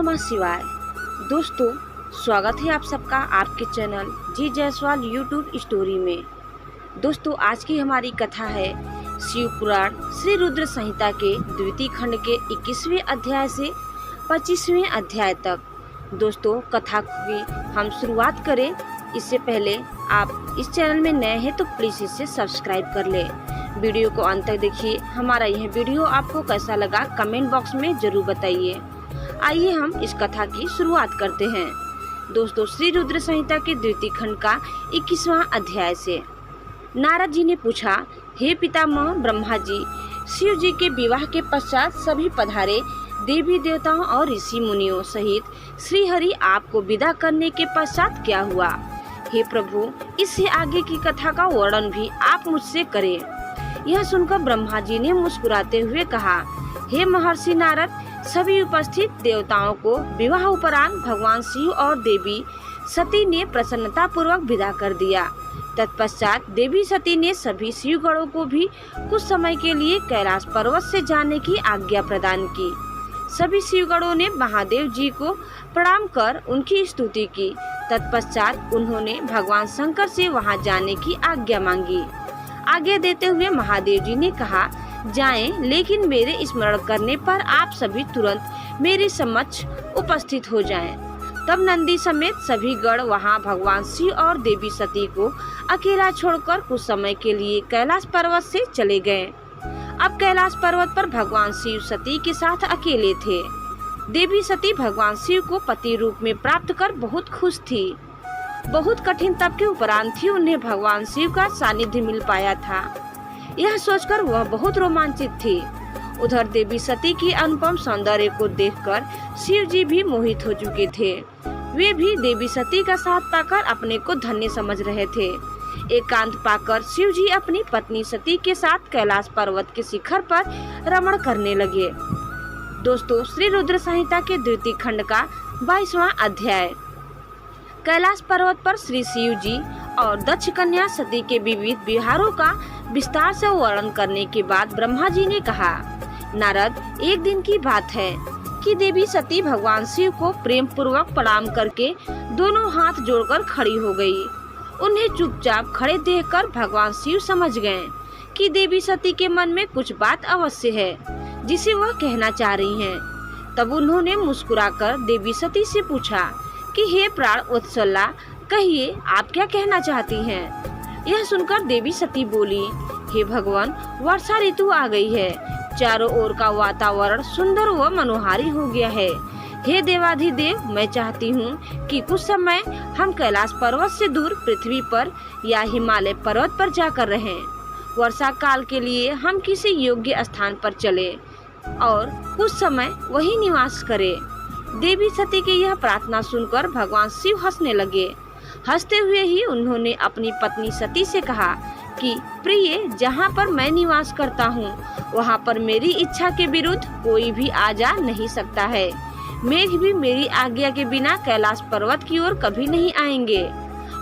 नमः शिवाय। दोस्तों, स्वागत है आप सबका आपके चैनल जी जायसवाल यूट्यूब स्टोरी में। दोस्तों, आज की हमारी कथा है शिव पुराण श्री रुद्र संहिता के द्वितीय खंड के 21वें अध्याय से 25वें अध्याय तक। दोस्तों, कथा की हम शुरुआत करें इससे पहले आप इस चैनल में नए हैं तो प्लीज़ इसे सब्सक्राइब कर लें। वीडियो को अंत तक देखिए। हमारा यह वीडियो आपको कैसा लगा कमेंट बॉक्स में जरूर बताइए। आइए हम इस कथा की शुरुआत करते हैं। दोस्तों, श्री रुद्र संहिता के द्वितीय खंड का 21वां अध्याय से। नारद जी ने पूछा, हे पितामह ब्रह्मा जी, शिव जी के विवाह के पश्चात सभी पधारे देवी देवताओं और ऋषि मुनियों सहित श्री हरि आपको विदा करने के पश्चात क्या हुआ? हे प्रभु, इससे आगे की कथा का वर्णन भी आप मुझसे करें। यह सुनकर ब्रह्मा जी ने मुस्कुराते हुए कहा, हे महर्षि नारद, सभी उपस्थित देवताओं को विवाह उपरांत भगवान शिव और देवी सती ने प्रसन्नता पूर्वक विदा कर दिया। तत्पश्चात देवी सती ने सभी शिवगणों को भी कुछ समय के लिए कैलाश पर्वत से जाने की आज्ञा प्रदान की। सभी शिवगणों ने महादेव जी को प्रणाम कर उनकी स्तुति की। तत्पश्चात उन्होंने भगवान शंकर से वहां जाने की आज्ञा मांगी। आज्ञा देते हुए महादेव जी ने कहा, जाएं, लेकिन मेरे स्मरण करने पर आप सभी तुरंत मेरे समक्ष उपस्थित हो जाएं। तब नंदी समेत सभी गण वहां भगवान शिव और देवी सती को अकेला छोड़कर कुछ समय के लिए कैलाश पर्वत से चले गए। अब कैलाश पर्वत पर भगवान शिव सती के साथ अकेले थे। देवी सती भगवान शिव को पति रूप में प्राप्त कर बहुत खुश थी। बहुत कठिन तप के उपरांत ही उन्हें भगवान शिव का सानिध्य मिल पाया था। यह सोचकर वह बहुत रोमांचित थी। उधर देवी सती की अनुपम सौंदर्य को देखकर शिव जी भी मोहित हो चुके थे। वे भी देवी सती का साथ पाकर अपने को धन्य समझ रहे थे। एकांत पाकर शिव जी अपनी पत्नी सती के साथ कैलाश पर्वत के शिखर पर रमण करने लगे। दोस्तों, श्री रुद्र संहिता के द्वितीय खंड का 22वां अध्याय। कैलाश पर्वत पर श्री शिव जी और दक्ष कन्या सती के विविध विहारों का विस्तार से वर्णन करने के बाद ब्रह्मा जी ने कहा, नारद, एक दिन की बात है कि देवी सती भगवान शिव को प्रेम पूर्वक प्रणाम करके दोनों हाथ जोड़कर खड़ी हो गई। उन्हें चुपचाप खड़े देखकर भगवान शिव समझ गए कि देवी सती के मन में कुछ बात अवश्य है जिसे वह कहना चाह रही हैं। तब उन्होंने मुस्कुराकर देवी सती से पूछा कि हे प्राण वत्सला, कहिए आप क्या कहना चाहती हैं? यह सुनकर देवी सती बोली, हे भगवान, वर्षा ऋतु आ गई है। चारों ओर का वातावरण सुंदर व मनोहारी हो गया है। हे देवाधिदेव, मैं चाहती हूँ कि कुछ समय हम कैलाश पर्वत से दूर पृथ्वी पर या हिमालय पर्वत पर जाकर रहें। वर्षा काल के लिए हम किसी योग्य स्थान पर चले और कुछ समय वहीं निवास करें। देवी सती की यह प्रार्थना सुनकर भगवान शिव हंसने लगे। हंसते हुए ही उन्होंने अपनी पत्नी सती से कहा कि प्रिय, जहाँ पर मैं निवास करता हूँ वहाँ पर मेरी इच्छा के विरुद्ध कोई भी आ जा नहीं सकता है। मेघ भी मेरी आज्ञा के बिना कैलाश पर्वत की ओर कभी नहीं आएंगे।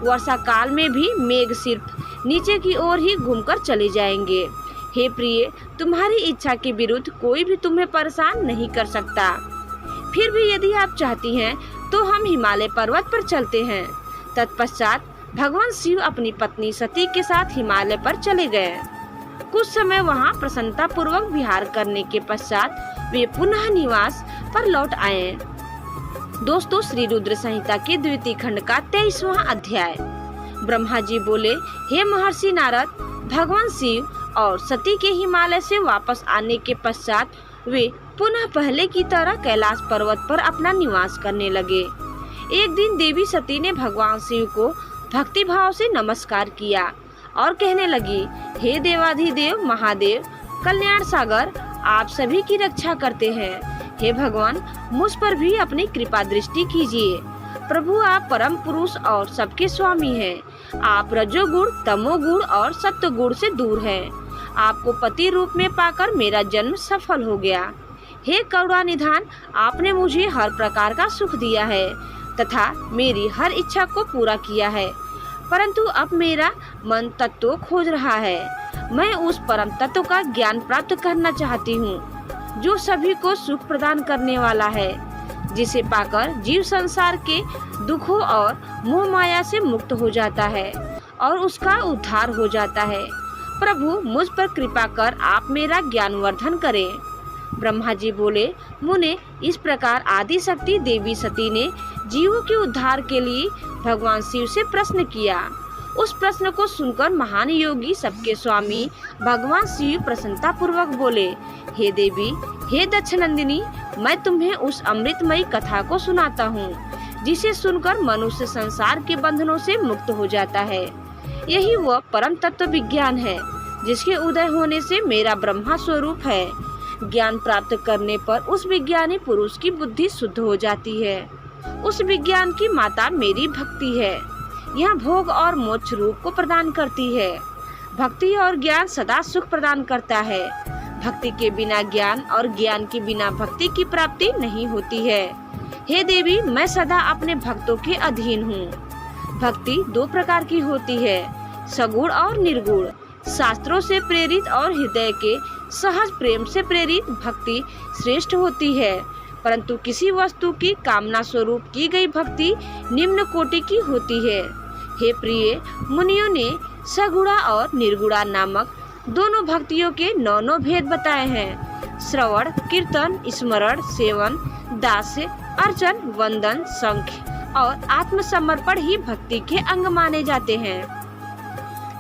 वर्षा काल में भी मेघ सिर्फ नीचे की ओर ही घूमकर चले जाएंगे। हे प्रिय, तुम्हारी इच्छा के विरुद्ध कोई भी तुम्हें परेशान नहीं कर सकता। फिर भी यदि आप चाहती हैं तो हम हिमालय पर्वत पर चलते हैं। तत्पश्चात भगवान शिव अपनी पत्नी सती के साथ हिमालय पर चले गए। कुछ समय वहां प्रसन्नता पूर्वक विहार करने के पश्चात वे पुनः निवास पर लौट आए। दोस्तों, श्री रुद्र संहिता के द्वितीय खंड का 23वां अध्याय। ब्रह्मा जी बोले, हे महर्षि नारद, भगवान शिव और सती के हिमालय से वापस आने के पश्चात वे पुनः पहले की तरह कैलाश पर्वत पर अपना निवास करने लगे। एक दिन देवी सती ने भगवान शिव को भक्ति भाव से नमस्कार किया और कहने लगी, हे देवाधिदेव महादेव, कल्याण सागर, आप सभी की रक्षा करते हैं। हे भगवान, मुझ पर भी अपनी कृपा दृष्टि कीजिए। प्रभु, आप परम पुरुष और सबके स्वामी हैं। आप रजोगुण, तमोगुण और सत्वगुण से दूर हैं। आपको पति रूप में पाकर मेरा जन्म सफल हो गया। हे करुणानिधान, आपने मुझे हर प्रकार का सुख दिया है तथा मेरी हर इच्छा को पूरा किया है, परंतु अब मेरा मन तत्व खोज रहा है। मैं उस परम तत्व का ज्ञान प्राप्त करना चाहती हूँ जो सभी को सुख प्रदान करने वाला है। जिसे पाकर जीव संसार के दुखों और मोह माया से मुक्त हो जाता है और उसका उद्धार हो जाता है। प्रभु, मुझ पर कृपा कर आप मेरा ज्ञानवर्धन करें। ब्रह्मा जी बोले, मुने, इस प्रकार आदि शक्ति देवी सती ने जीवों के उद्धार के लिए भगवान शिव से प्रश्न किया। उस प्रश्न को सुनकर महान योगी सबके स्वामी भगवान शिव प्रसन्नता पूर्वक बोले, हे देवी, हे दक्षनंदिनी, मैं तुम्हें उस अमृतमयी कथा को सुनाता हूँ जिसे सुनकर मनुष्य संसार के बंधनों से मुक्त हो जाता है। यही वह परम तत्व विज्ञान है जिसके उदय होने से मेरा ब्रह्मा स्वरूप है। ज्ञान प्राप्त करने पर उस विज्ञानी पुरुष की बुद्धि शुद्ध हो जाती है। उस विज्ञान की माता मेरी भक्ति है। यह भोग और मोक्ष रूप को प्रदान करती है। भक्ति और ज्ञान सदा सुख प्रदान करता है। भक्ति के बिना ज्ञान और ज्ञान के बिना भक्ति की प्राप्ति नहीं होती है। हे देवी, मैं सदा अपने भक्तों के अधीन हूँ। भक्ति दो प्रकार की होती है, सगुण और निर्गुण। शास्त्रों से प्रेरित और हृदय के सहज प्रेम से प्रेरित भक्ति श्रेष्ठ होती है, परंतु किसी वस्तु की कामना स्वरूप की गई भक्ति निम्न कोटि की होती है। हे प्रिय, मुनियों ने सगुणा और निर्गुणा नामक दोनों भक्तियों के 9 भेद बताए हैं। श्रवण, कीर्तन, स्मरण, सेवन, दास्य, अर्चन, वंदन, संख्य और आत्मसमर्पण ही भक्ति के अंग माने जाते हैं।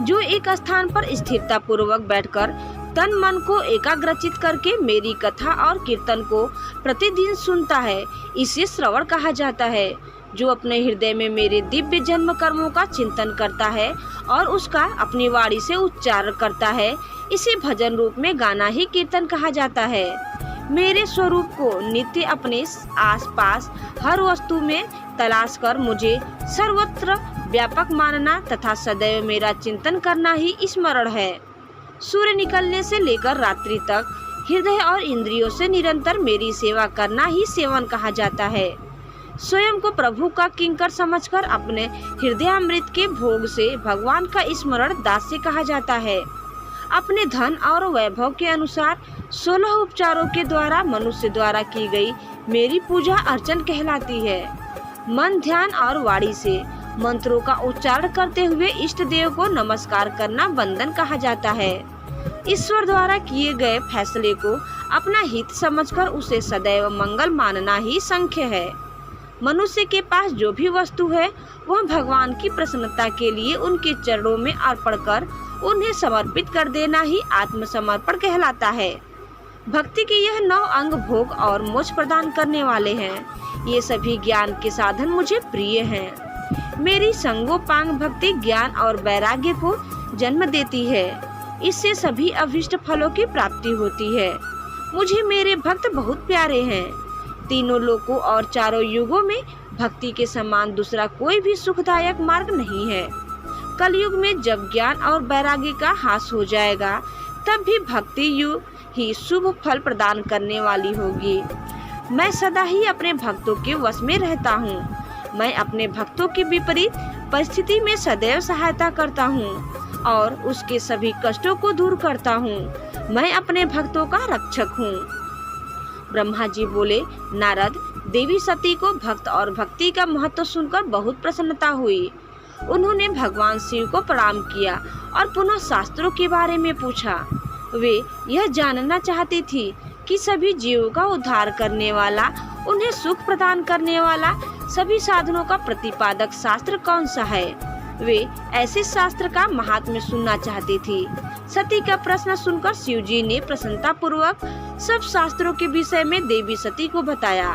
जो एक स्थान पर स्थिरता पूर्वक बैठकर तन मन को एकाग्रचित करके मेरी कथा और कीर्तन को प्रतिदिन सुनता है, इसे श्रवण कहा जाता है। जो अपने हृदय में मेरे दिव्य जन्म कर्मों का चिंतन करता है और उसका अपनी वाणी से उच्चारण करता है, इसे भजन रूप में गाना ही कीर्तन कहा जाता है। मेरे स्वरूप को नित्य अपने आसपास हर वस्तु में तलाश कर मुझे सर्वत्र व्यापक मानना तथा सदैव मेरा चिंतन करना ही स्मरण है। सूर्य निकलने से लेकर रात्रि तक हृदय और इंद्रियों से निरंतर मेरी सेवा करना ही सेवन कहा जाता है। स्वयं को प्रभु का किंकर समझकर अपने हृदयामृत के भोग से भगवान का स्मरण दास्य कहा जाता है। अपने धन और वैभव के अनुसार 16 उपचारों के द्वारा मनुष्य द्वारा की गई मेरी पूजा अर्चन कहलाती है। मन, ध्यान और वाणी से मंत्रों का उच्चारण करते हुए इष्ट देव को नमस्कार करना वंदन कहा जाता है। ईश्वर द्वारा किए गए फैसले को अपना हित समझकर उसे सदैव मंगल मानना ही संख्य है। मनुष्य के पास जो भी वस्तु है वह भगवान की प्रसन्नता के लिए उनके चरणों में अर्पण कर उन्हें समर्पित कर देना ही आत्मसमर्पण कहलाता है। भक्ति के यह 9 अंग भोग और मोक्ष प्रदान करने वाले हैं। ये सभी ज्ञान के साधन मुझे प्रिय हैं। मेरी संगोपांग भक्ति ज्ञान और वैराग्य को जन्म देती है। इससे सभी अभीष्ट फलों की प्राप्ति होती है। मुझे मेरे भक्त बहुत प्यारे हैं। तीनों लोकों और चारों युगों में भक्ति के समान दूसरा कोई भी सुखदायक मार्ग नहीं है। कलयुग में जब ज्ञान और वैराग्य का ह्रास हो जाएगा, तब भी भक्ति युग ही शुभ फल प्रदान करने वाली होगी। मैं सदा ही अपने भक्तों के वश में रहता हूँ। मैं अपने भक्तों के विपरीत परिस्थिति में सदैव सहायता करता हूँ और उसके सभी कष्टों को दूर करता हूँ। मैं अपने भक्तों का रक्षक हूँ। ब्रह्मा जी बोले, नारद, देवी सती को भक्त और भक्ति का महत्व सुनकर बहुत प्रसन्नता हुई। उन्होंने भगवान शिव को प्रणाम किया और पुनः शास्त्रों के बारे में पूछा। वे यह जानना चाहती थी कि सभी जीवों का उद्धार करने वाला, उन्हें सुख प्रदान करने वाला, सभी साधनों का प्रतिपादक शास्त्र कौन सा है। वे ऐसे शास्त्र का महात्म्य सुनना चाहती थी। सती का प्रश्न सुनकर शिव जी ने प्रसन्नता पूर्वक सब शास्त्रों के विषय में देवी सती को बताया।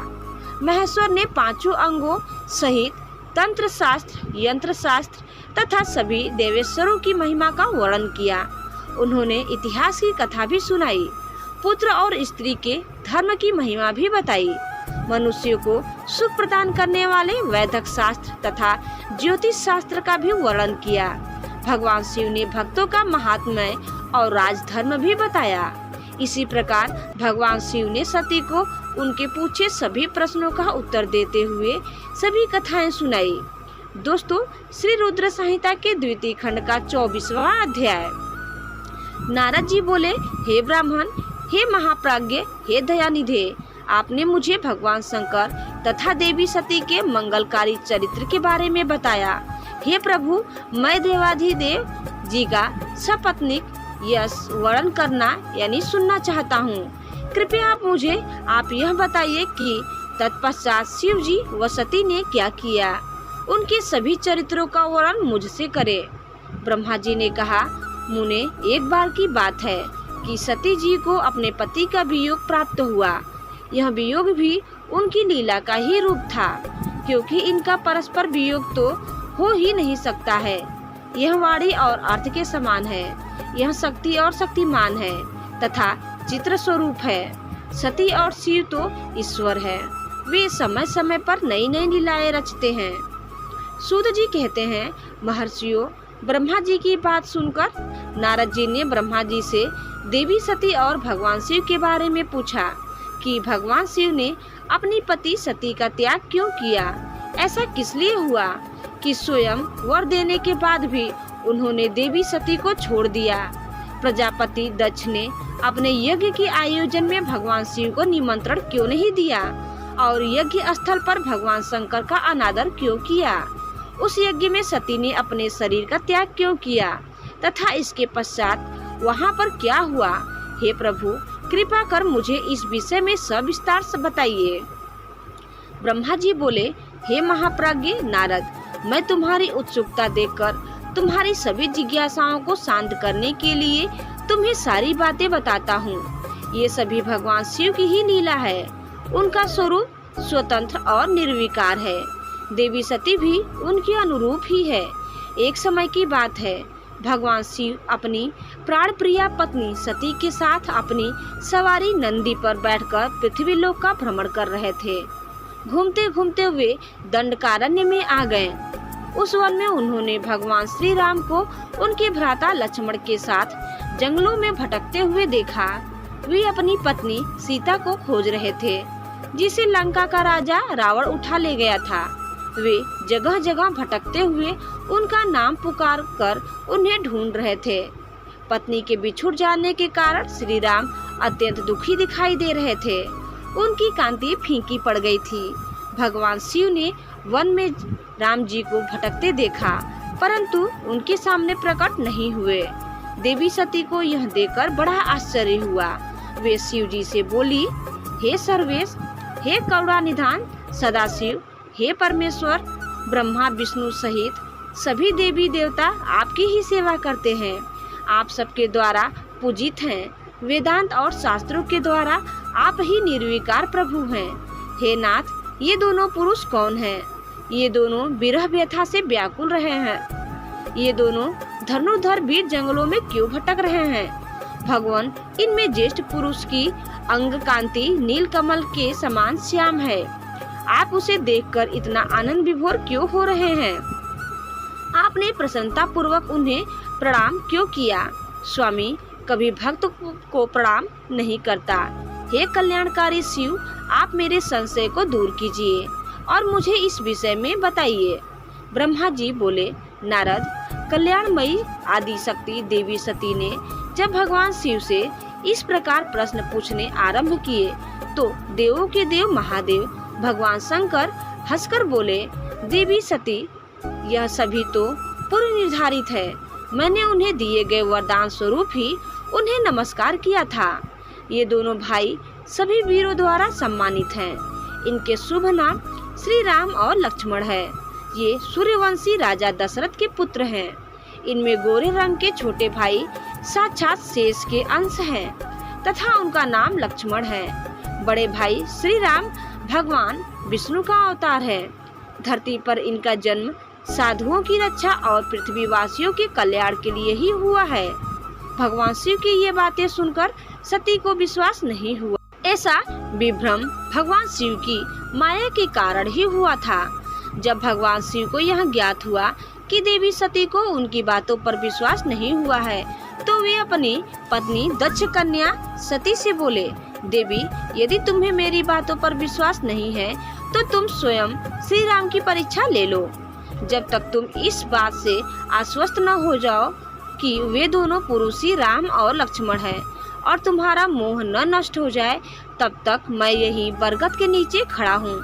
महेश्वर ने 5 अंगों सहित तंत्र शास्त्र, यंत्र शास्त्र तथा सभी देवेश्वरों की महिमा का वर्णन किया। उन्होंने इतिहास की कथा भी सुनाई, पुत्र और स्त्री के धर्म की महिमा भी बताई। मनुष्यों को सुख प्रदान करने वाले वैदिक शास्त्र तथा ज्योतिष शास्त्र का भी वर्णन किया। भगवान शिव ने भक्तों का महात्म्य और राजधर्म भी बताया। इसी प्रकार भगवान शिव ने सती को उनके पूछे सभी प्रश्नों का उत्तर देते हुए सभी कथाएं सुनाई। दोस्तों, श्री रुद्र संहिता के द्वितीय खंड का 24वां अध्याय। नारद जी बोले, हे ब्राह्मण, हे महाप्राज्ञ, हे दयानिधे, आपने मुझे भगवान शंकर तथा देवी सती के मंगलकारी चरित्र के बारे में बताया। हे प्रभु, मैं देवाधिदेव जी का सपत्नीक यश वर्णन करना यानी सुनना चाहता हूँ। कृपया आप यह बताइए कि तत्पश्चात शिव जी व सती ने क्या किया। उनके सभी चरित्रों का वर्णन मुझसे करे। ब्रह्मा जी ने कहा, मुने, एक बार की बात है कि सती जी को अपने पति का वियोग प्राप्त हुआ। यह वियोग भी उनकी लीला का ही रूप था, क्योंकि इनका परस्पर वियोग तो हो ही नहीं सकता है। यह वाणी और अर्थ के समान है। यह शक्ति और शक्तिमान है तथा चित्र स्वरूप है। सती और शिव तो ईश्वर है। वे समय समय पर नई नई लीलाएं रचते हैं। सूत जी कहते हैं, महर्षियों, ब्रह्मा जी की बात सुनकर नारद जी ने ब्रह्मा जी से देवी सती और भगवान शिव के बारे में पूछा कि भगवान शिव ने अपनी पति सती का त्याग क्यों किया। ऐसा किस लिए हुआ कि स्वयं वर देने के बाद भी उन्होंने देवी सती को छोड़ दिया। प्रजापति दक्ष ने अपने यज्ञ के आयोजन में भगवान शिव को निमंत्रण क्यों नहीं दिया और यज्ञ स्थल पर भगवान शंकर का अनादर क्यों किया। उस यज्ञ में सती ने अपने शरीर का त्याग क्यों किया तथा इसके पश्चात वहाँ पर क्या हुआ। हे प्रभु, कृपा कर मुझे इस विषय में सविस्तार से बताइए। ब्रह्मा जी बोले, हे महाप्राज्ञ नारद, मैं तुम्हारी उत्सुकता देखकर तुम्हारी सभी जिज्ञासाओं को शांत करने के लिए तुम्हें सारी बातें बताता हूँ। ये सभी भगवान शिव की ही लीला है। उनका स्वरूप स्वतंत्र और निर्विकार है। देवी सती भी उनके अनुरूप ही है। एक समय की बात है, भगवान शिव अपनी प्राण प्रिया पत्नी सती के साथ अपनी सवारी नंदी पर बैठकर पृथ्वीलोक का भ्रमण कर रहे थे। घूमते घूमते वे दंडकारण्य में आ गए। उस वन में उन्होंने भगवान श्री राम को उनके भ्राता लक्ष्मण के साथ जंगलों में भटकते हुए देखा। वे अपनी पत्नी सीता को खोज रहे थे, जिसे लंका का राजा रावण उठा ले गया था। वे जगह जगह भटकते हुए उनका नाम पुकार कर उन्हें ढूंढ रहे थे। पत्नी के बिछुड़ जाने के कारण श्री राम अत्यंत दुखी दिखाई दे रहे थे। उनकी कांति फीकी पड़ गई थी। भगवान शिव ने वन में राम जी को भटकते देखा, परंतु उनके सामने प्रकट नहीं हुए। देवी सती को यह देखकर बड़ा आश्चर्य हुआ। वे शिव जी से बोली, हे सर्वेश, हे करुणानिधान सदाशिव, हे परमेश्वर, ब्रह्मा विष्णु सहित सभी देवी देवता आपकी ही सेवा करते हैं। आप सबके द्वारा पूजित हैं। वेदांत और शास्त्रों के द्वारा आप ही निर्विकार प्रभु हैं। हे नाथ, ये दोनों पुरुष कौन हैं? ये दोनों विरह व्यथा से व्याकुल रहे हैं। ये दोनों धनुर्धर वीर जंगलों में क्यों भटक रहे हैं? भगवान, इनमें ज्येष्ठ पुरुष की अंग कांति नील कमल के समान श्याम है। आप उसे देखकर इतना आनंद विभोर क्यों हो रहे हैं? आपने प्रसन्नता पूर्वक उन्हें प्रणाम क्यों किया? स्वामी, कभी भक्त को प्रणाम नहीं करता। हे कल्याणकारी शिव, आप मेरे संशय को दूर कीजिए और मुझे इस विषय में बताइए। ब्रह्मा जी बोले, नारद, कल्याणमयी आदि शक्ति देवी सती ने जब भगवान शिव से इस प्रकार प्रश्न पूछने आरंभ किए तो देवों के देव महादेव भगवान शंकर हंसकर बोले, देवी सती, यह सभी तो पूर्व निर्धारित है। मैंने उन्हें दिए गए वरदान स्वरूप ही उन्हें नमस्कार किया था। ये दोनों भाई सभी वीरों द्वारा सम्मानित हैं। इनके शुभ नाम श्री राम और लक्ष्मण है। ये सूर्यवंशी राजा दशरथ के पुत्र हैं। इनमें गोरे रंग के छोटे भाई साक्षात शेष के अंश हैं तथा उनका नाम लक्ष्मण है। बड़े भाई श्री राम भगवान विष्णु का अवतार है। धरती पर इनका जन्म साधुओं की रक्षा और पृथ्वीवासियों के कल्याण के लिए ही हुआ है। भगवान शिव की ये बातें सुनकर सती को विश्वास नहीं हुआ। ऐसा विभ्रम भगवान शिव की माया के कारण ही हुआ था। जब भगवान शिव को यह ज्ञात हुआ कि देवी सती को उनकी बातों पर विश्वास नहीं हुआ है, तो वे अपनी पत्नी दक्ष कन्या सती से बोले, देवी, यदि तुम्हें मेरी बातों पर विश्वास नहीं है तो तुम स्वयं श्री राम की परीक्षा ले लो। जब तक तुम इस बात से आश्वस्त न हो जाओ कि वे दोनों पुरुष ही राम और लक्ष्मण हैं और तुम्हारा मोह न नष्ट हो जाए तब तक मैं यही बरगद के नीचे खड़ा हूँ।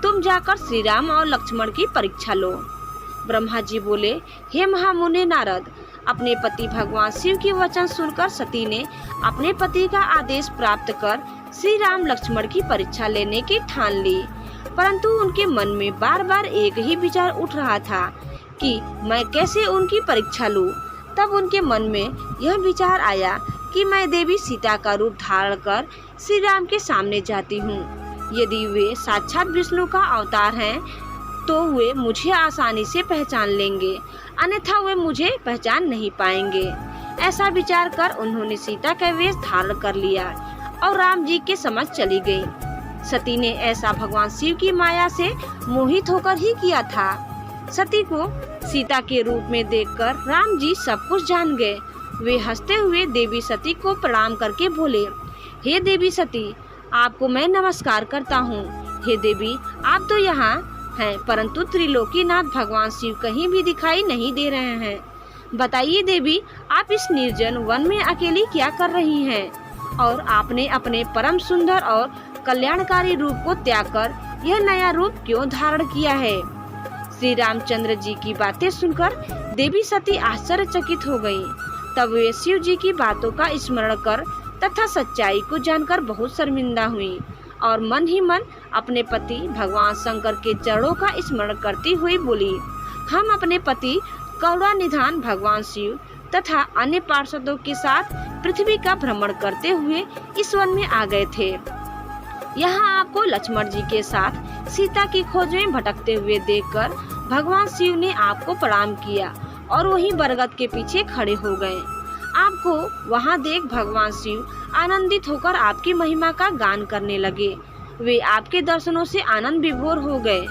तुम जाकर श्री राम और लक्ष्मण की परीक्षा लो। ब्रह्मा जी बोले, हे महामुनि नारद, अपने पति भगवान शिव की वचन सुनकर सती ने अपने पति का आदेश प्राप्त कर श्री राम लक्ष्मण की परीक्षा लेने की ठान ली। परंतु उनके मन में बार बार एक ही विचार उठ रहा था कि मैं कैसे उनकी परीक्षा लूं। तब उनके मन में यह विचार आया कि मैं देवी सीता का रूप धारण कर श्री राम के सामने जाती हूँ। यदि वे साक्षात विष्णु का अवतार हैं तो वे मुझे आसानी से पहचान लेंगे, अन्यथा वे मुझे पहचान नहीं पाएंगे। ऐसा विचार कर उन्होंने सीता का वेश धारण कर लिया और राम जी के समक्ष चली गई। सती ने ऐसा भगवान शिव की माया से मोहित होकर ही किया था। सती को सीता के रूप में देखकर राम जी सब कुछ जान गए। वे हंसते हुए देवी सती को प्रणाम करके बोले, हे देवी सती, आपको मैं नमस्कार करता हूँ। हे देवी, आप तो यहाँ हैं, परंतु त्रिलोकीनाथ भगवान शिव कहीं भी दिखाई नहीं दे रहे हैं। बताइए देवी, आप इस निर्जन वन में अकेली क्या कर रही हैं? और आपने अपने परम सुंदर और कल्याणकारी रूप को त्याग कर यह नया रूप क्यों धारण किया है? श्री रामचंद्र जी की बातें सुनकर देवी सती आश्चर्यचकित हो गयी। तब वे शिव जी की बातों का स्मरण कर तथा सच्चाई को जानकर बहुत शर्मिंदा हुई और मन ही मन अपने पति भगवान शंकर के चरणों का स्मरण करती हुई बोली, हम अपने पति करुणानिधान भगवान शिव तथा अन्य पार्षदों के साथ पृथ्वी का भ्रमण करते हुए इस वन में आ गए थे। यहाँ आपको लक्ष्मण जी के साथ सीता की खोज में भटकते हुए देखकर भगवान शिव ने आपको प्रणाम किया और वहीं बरगद के पीछे खड़े हो गए। आपको वहाँ देख भगवान शिव आनंदित होकर आपकी महिमा का गान करने लगे। वे आपके दर्शनों से आनंद विभोर हो गए।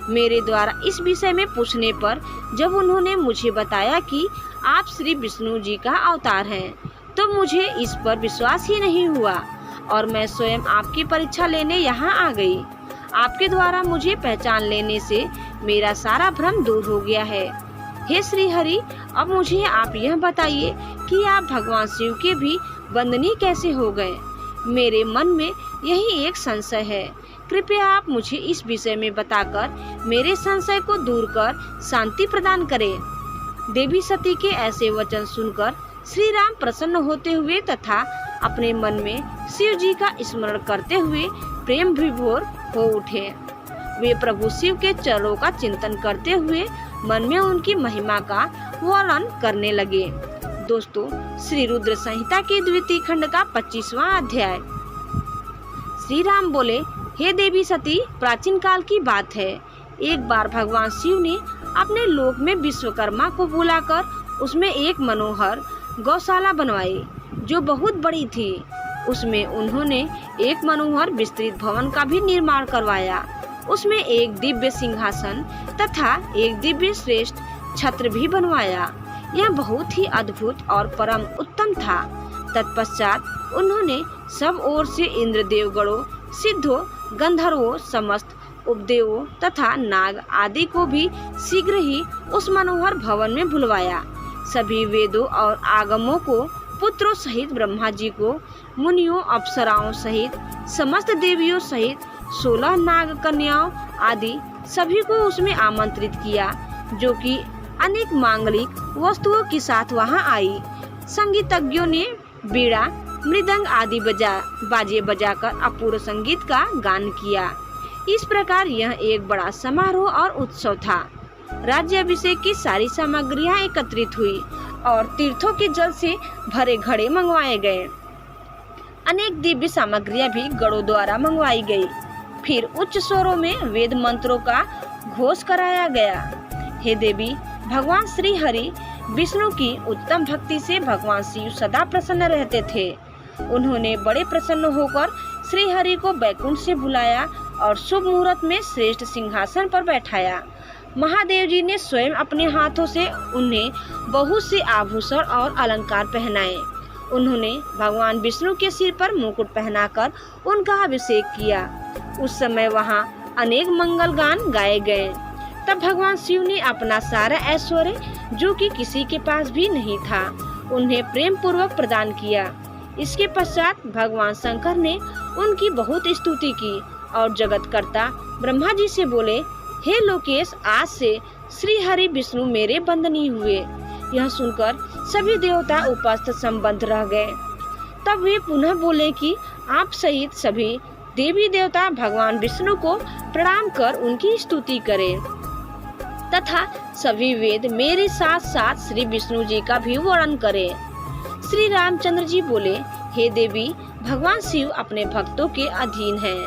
मेरे द्वारा इस विषय में पूछने पर जब उन्होंने मुझे बताया कि आप श्री विष्णु जी का अवतार हैं, तो मुझे इस पर विश्वास ही नहीं हुआ और मैं स्वयं आपकी परीक्षा लेने यहाँ आ गई। आपके द्वारा मुझे पहचान लेने से मेरा सारा भ्रम दूर हो गया है। हे श्री हरि, अब मुझे आप यह बताइए कि आप भगवान शिव के भी बंदनी कैसे हो गए? मेरे मन में यही एक संशय है। कृपया आप मुझे इस विषय में बताकर मेरे संशय को दूर कर शांति प्रदान करें। देवी सती के ऐसे वचन सुनकर श्री राम प्रसन्न होते हुए तथा अपने मन में शिव जी का स्मरण करते हुए प्रेम विभोर हो उठे। वे प्रभु शिव के चरणों का चिंतन करते हुए मन में उनकी महिमा का वर्णन करने लगे। दोस्तों, श्री रुद्र संहिता के द्वितीय खंड का 25वां अध्याय। श्री राम बोले, हे देवी सती, प्राचीन काल की बात है। एक बार भगवान शिव ने अपने लोक में विश्वकर्मा को बुलाकर उसमें एक मनोहर गौशाला बनवाई जो बहुत बड़ी थी। उसमें उन्होंने एक मनोहर विस्तृत भवन का भी निर्माण करवाया। उसमें एक दिव्य सिंहासन तथा एक दिव्य श्रेष्ठ छत्र भी बनवाया। यह बहुत ही अद्भुत और परम उत्तम था। तत्पश्चात उन्होंने सब ओर से इंद्र देवगणों, सिद्धों, गंधर्वों, समस्त उपदेवों तथा नाग आदि को भी शीघ्र ही उस मनोहर भवन में बुलवाया। सभी वेदों और आगमों को, पुत्रों सहित ब्रह्मा जी को, मुनियों, अप्सराओं सहित समस्त देवियों सहित 16 नाग कन्याओं आदि सभी को उसमें आमंत्रित किया, जो कि अनेक मांगलिक वस्तुओं के साथ वहां आई। संगीतज्ञों ने बीड़ा, मृदंग आदि बाजे बजाकर अपूर्व संगीत का गान किया। इस प्रकार यह एक बड़ा समारोह और उत्सव था। राज्याभिषेक की सारी सामग्रियां एकत्रित हुई और तीर्थों के जल से भरे घड़े मंगवाए गए। अनेक दिव्य सामग्रियां भी गणों द्वारा मंगवाई गई। फिर उच्च स्वरों में वेद मंत्रों का घोष कराया गया। हे देवी, भगवान श्री हरि विष्णु की उत्तम भक्ति से भगवान शिव सदा प्रसन्न रहते थे। उन्होंने बड़े प्रसन्न होकर श्री हरि को बैकुंठ से बुलाया और शुभ मुहूर्त में श्रेष्ठ सिंहासन पर बैठाया। महादेव जी ने स्वयं अपने हाथों से उन्हें बहुत से आभूषण और अलंकार पहनाए। उन्होंने भगवान विष्णु के सिर पर मुकुट पहनाकर उनका अभिषेक किया। उस समय वहां अनेक मंगल गान गाए गए। तब भगवान शिव ने अपना सारा ऐश्वर्य, जो कि किसी के पास भी नहीं था, उन्हें प्रेम पूर्वक प्रदान किया। इसके पश्चात भगवान शंकर ने उनकी बहुत स्तुति की और जगतकर्ता ब्रह्मा जी से बोले, हे लोकेश, आज से श्री हरि विष्णु मेरे बंदनी हुए। यह सुनकर सभी देवता उपस्थित संबद्ध रह गए। तब वे पुनः बोले कि आप सहित सभी देवी देवता भगवान विष्णु को प्रणाम कर उनकी स्तुति करें तथा सभी वेद मेरे साथ साथ श्री विष्णु जी का भी वर्णन करें। श्री रामचंद्र जी बोले, हे देवी, भगवान शिव अपने भक्तों के अधीन हैं।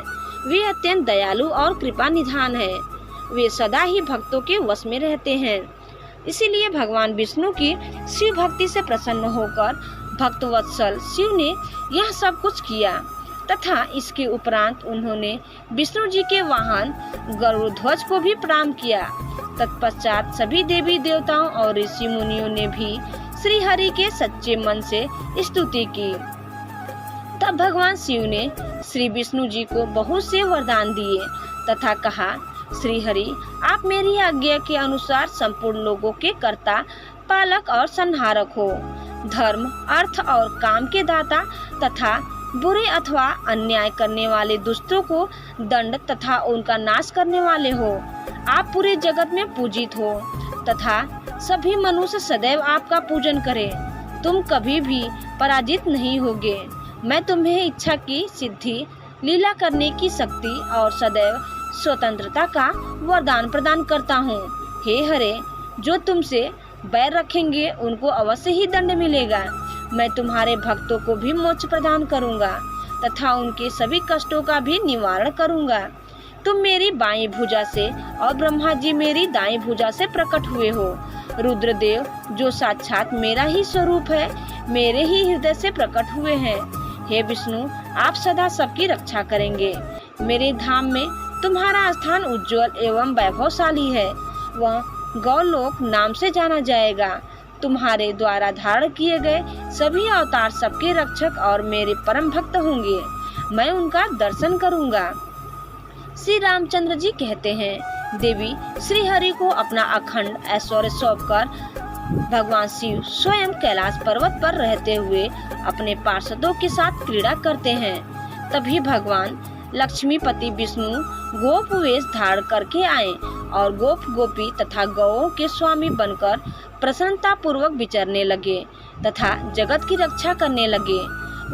वे अत्यंत दयालु और कृपा निधान हैं। वे सदा ही भक्तों के वश में रहते हैं। इसीलिए भगवान विष्णु की शिव भक्ति से प्रसन्न होकर भक्तवत्सल शिव ने यह सब कुछ किया तथा इसके उपरांत उन्होंने विष्णु जी के वाहन गरुड़ ध्वज को भी प्रणाम किया। तत्पश्चात सभी देवी देवताओं और ऋषि मुनियों ने भी श्री हरि के सच्चे मन से स्तुति की। तब भगवान शिव ने श्री विष्णु जी को बहुत से वरदान दिए तथा कहा, श्री हरि, आप मेरी आज्ञा के अनुसार संपूर्ण लोगों के कर्ता, पालक और संहारक हो। धर्म, अर्थ और काम के दाता तथा बुरे अथवा अन्याय करने वाले दुष्टों को दंड तथा उनका नाश करने वाले हो। आप पूरे जगत में पूजित हो तथा सभी मनुष्य सदैव आपका पूजन करें। तुम कभी भी पराजित नहीं होगे। मैं तुम्हें इच्छा की सिद्धि, लीला करने की शक्ति और सदैव स्वतंत्रता का वरदान प्रदान करता हूँ। हे हरे, जो तुमसे बैर रखेंगे उनको अवश्य ही दंड मिलेगा। मैं तुम्हारे भक्तों को भी मोक्ष प्रदान करूँगा तथा उनके सभी कष्टों का भी निवारण करूँगा। तुम मेरी बाईं भुजा से और ब्रह्मा जी मेरी दाईं भुजा से प्रकट हुए हो। रुद्रदेव, जो साक्षात मेरा ही स्वरूप है, मेरे ही हृदय से प्रकट हुए हैं। हे विष्णु, आप सदा सबकी रक्षा करेंगे। मेरे धाम में तुम्हारा स्थान उज्जवल एवं वैभवशाली है। वह गौलोक नाम से जाना जाएगा। तुम्हारे द्वारा धारण किए गए सभी अवतार सबके रक्षक और मेरे परम भक्त होंगे। मैं उनका दर्शन करूंगा। श्री रामचंद्र जी कहते हैं, देवी श्री हरि को अपना अखंड ऐश्वर्य सौंपकर भगवान शिव स्वयं कैलाश पर्वत पर रहते हुए अपने पार्षदों के साथ क्रीड़ा करते हैं। तभी भगवान लक्ष्मीपति विष्णु गोप वेश धारण करके आए और गोप गोपी तथा गौओं के स्वामी बनकर प्रसन्नता पूर्वक विचरने लगे तथा जगत की रक्षा करने लगे।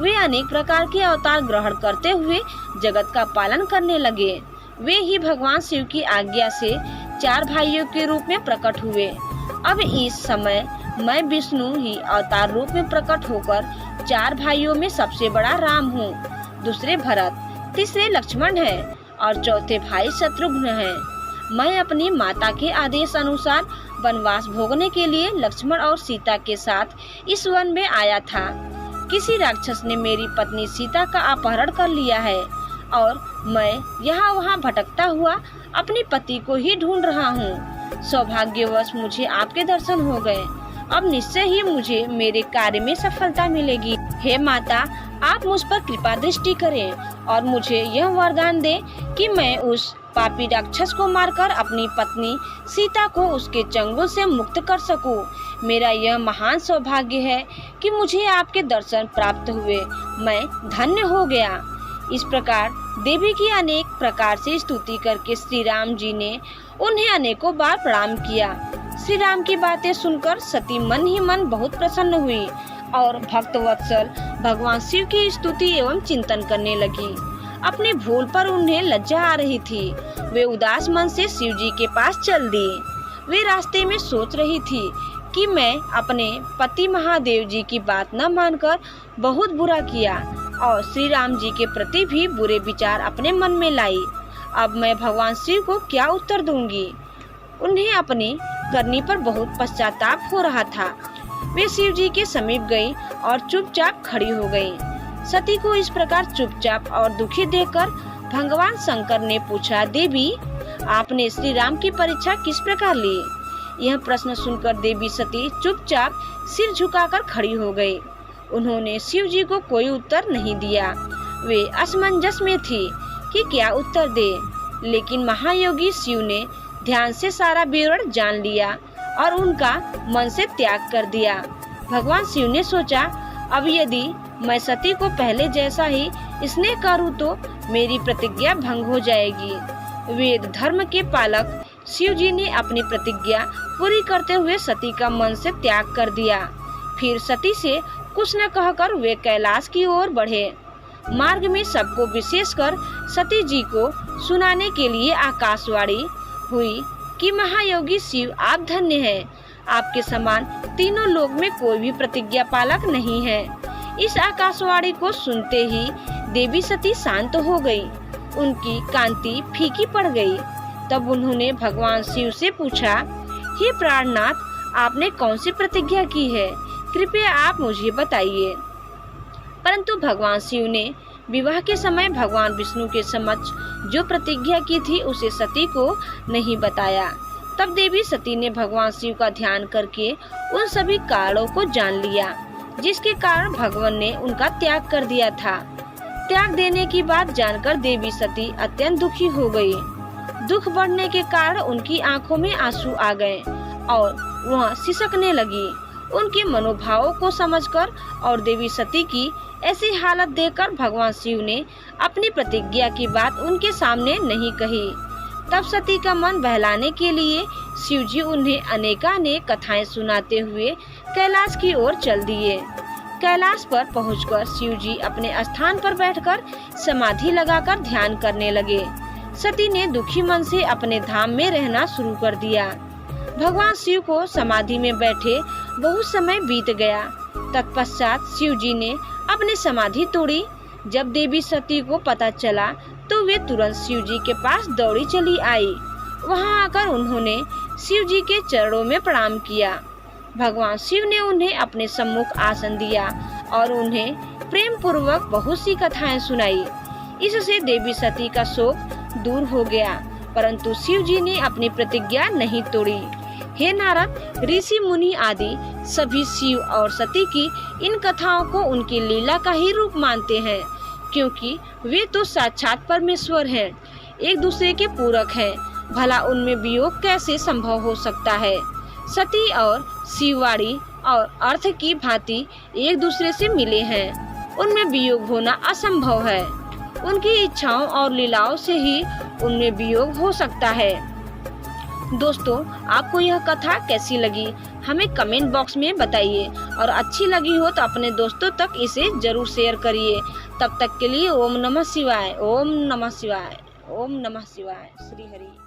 वे अनेक प्रकार के अवतार ग्रहण करते हुए जगत का पालन करने लगे। वे ही भगवान शिव की आज्ञा से 4 भाइयों के रूप में प्रकट हुए। अब इस समय मैं विष्णु ही अवतार रूप में प्रकट होकर 4 भाइयों में सबसे बड़ा राम हूँ, दूसरे भरत, तीसरे लक्ष्मण है और चौथे भाई शत्रुघ्न है। मैं अपनी माता के आदेश अनुसार वनवास भोगने के लिए लक्ष्मण और सीता के साथ इस वन में आया था। किसी राक्षस ने मेरी पत्नी सीता का अपहरण कर लिया है और मैं यहाँ वहाँ भटकता हुआ अपने पति को ही ढूंढ रहा हूँ। सौभाग्यवश मुझे आपके दर्शन हो गए। अब निश्चय ही मुझे मेरे कार्य में सफलता मिलेगी। हे माता, आप मुझ पर कृपा दृष्टि करें और मुझे यह वरदान दें कि मैं उस पापी राक्षस को मारकर अपनी पत्नी सीता को उसके चंगुल से मुक्त कर सकूं। मेरा यह महान सौभाग्य है कि मुझे आपके दर्शन प्राप्त हुए। मैं धन्य हो गया। इस प्रकार देवी की अनेक प्रकार से स्तुति करके श्री राम जी ने उन्हें अनेकों बार प्रणाम किया। श्री राम की बातें सुनकर सती मन ही मन बहुत प्रसन्न हुई और भक्तवत्सल भगवान शिव की स्तुति एवं चिंतन करने लगी। अपने भूल पर उन्हें लज्जा आ रही थी। वे उदास मन से शिव जी के पास चल दी। वे रास्ते में सोच रही थी कि मैं अपने पति महादेव जी की बात न मानकर बहुत बुरा किया और श्री राम जी के प्रति भी बुरे विचार अपने मन में लाई। अब मैं भगवान शिव को क्या उत्तर दूंगी? उन्हें अपनी करनी पर बहुत पश्चाताप हो रहा था। वे शिव जी के समीप गई और चुपचाप खड़ी हो गई। सती को इस प्रकार चुपचाप और दुखी देखकर भगवान शंकर ने पूछा, देवी आपने श्री राम की परीक्षा किस प्रकार ली? यह प्रश्न सुनकर देवी सती चुपचाप सिर झुकाकर खड़ी हो गई। उन्होंने शिव जी को कोई उत्तर नहीं दिया। वे असमंजस में थी कि क्या उत्तर दे, लेकिन महायोगी शिव ने ध्यान से सारा विवरण जान लिया और उनका मन से त्याग कर दिया। भगवान शिव ने सोचा, अब यदि मैं सती को पहले जैसा ही स्नेह करूं तो मेरी प्रतिज्ञा भंग हो जाएगी। वेद धर्म के पालक शिव जी ने अपनी प्रतिज्ञा पूरी करते हुए सती का मन से त्याग कर दिया। फिर सती से कुछ न कहकर वे कैलाश की ओर बढ़े। मार्ग में सबको विशेषकर सती जी को सुनाने के लिए आकाशवाणी हुई कि महायोगी शिव आप धन्य हैं, आपके समान तीनों लोक में कोई भी प्रतिज्ञा पालक नहीं है। इस आकाशवाणी को सुनते ही देवी सती शांत हो गई, उनकी कांति फीकी पड़ गई। तब उन्होंने भगवान शिव से पूछा, हे प्राणनाथ, आपने कौन सी प्रतिज्ञा की है, कृपया आप मुझे बताइए। परंतु भगवान शिव ने विवाह के समय भगवान विष्णु के समक्ष जो प्रतिज्ञा की थी उसे सती को नहीं बताया। तब देवी सती ने भगवान शिव का ध्यान करके उन सभी कारणों को जान लिया जिसके कारण भगवान ने उनका त्याग कर दिया था। त्याग देने की बात जानकर देवी सती अत्यंत दुखी हो गई। दुख बढ़ने के कारण उनकी आंखों में आंसू आ गए और वह सिसकने लगी। उनके मनोभावों को समझकर और देवी सती की ऐसी हालत देखकर भगवान शिव ने अपनी प्रतिज्ञा की बात उनके सामने नहीं कही। तब सती का मन बहलाने के लिए शिव जी उन्हें अनेकानेक कथाएं सुनाते हुए कैलाश की ओर चल दिए। कैलाश पर पहुंचकर शिव जी अपने स्थान पर बैठकर समाधि लगाकर ध्यान करने लगे। सती ने दुखी मन से अपने धाम में रहना शुरू कर दिया। भगवान शिव को समाधि में बैठे बहुत समय बीत गया। तत्पश्चात शिव जी ने अपनी समाधि तोड़ी। जब देवी सती को पता चला तो वे तुरंत शिव जी के पास दौड़ी चली आई। वहां आकर उन्होंने शिव जी के चरणों में प्रणाम किया। भगवान शिव ने उन्हें अपने सम्मुख आसन दिया और उन्हें प्रेम पूर्वक बहुत सी कथाएं सुनाई। इससे देवी सती का शोक दूर हो गया, परंतु शिव जी ने अपनी प्रतिज्ञा नहीं तोड़ी। हे नारद, ऋषि मुनि आदि सभी शिव और सती की इन कथाओं को उनकी लीला का ही रूप मानते हैं, क्योंकि वे तो साक्षात परमेश्वर हैं, एक दूसरे के पूरक हैं। भला उनमें वियोग कैसे संभव हो सकता है। सती और शिववाणी और अर्थ की भांति एक दूसरे से मिले हैं, उनमें वियोग होना असंभव है। उनकी इच्छाओं और लीलाओं से ही उनमें वियोग हो सकता है। दोस्तों, आपको यह कथा कैसी लगी हमें कमेंट बॉक्स में बताइए और अच्छी लगी हो तो अपने दोस्तों तक इसे जरूर शेयर करिए। तब तक के लिए ओम नमः शिवाय, ओम नमः शिवाय, ओम नमः शिवाय। श्री हरि।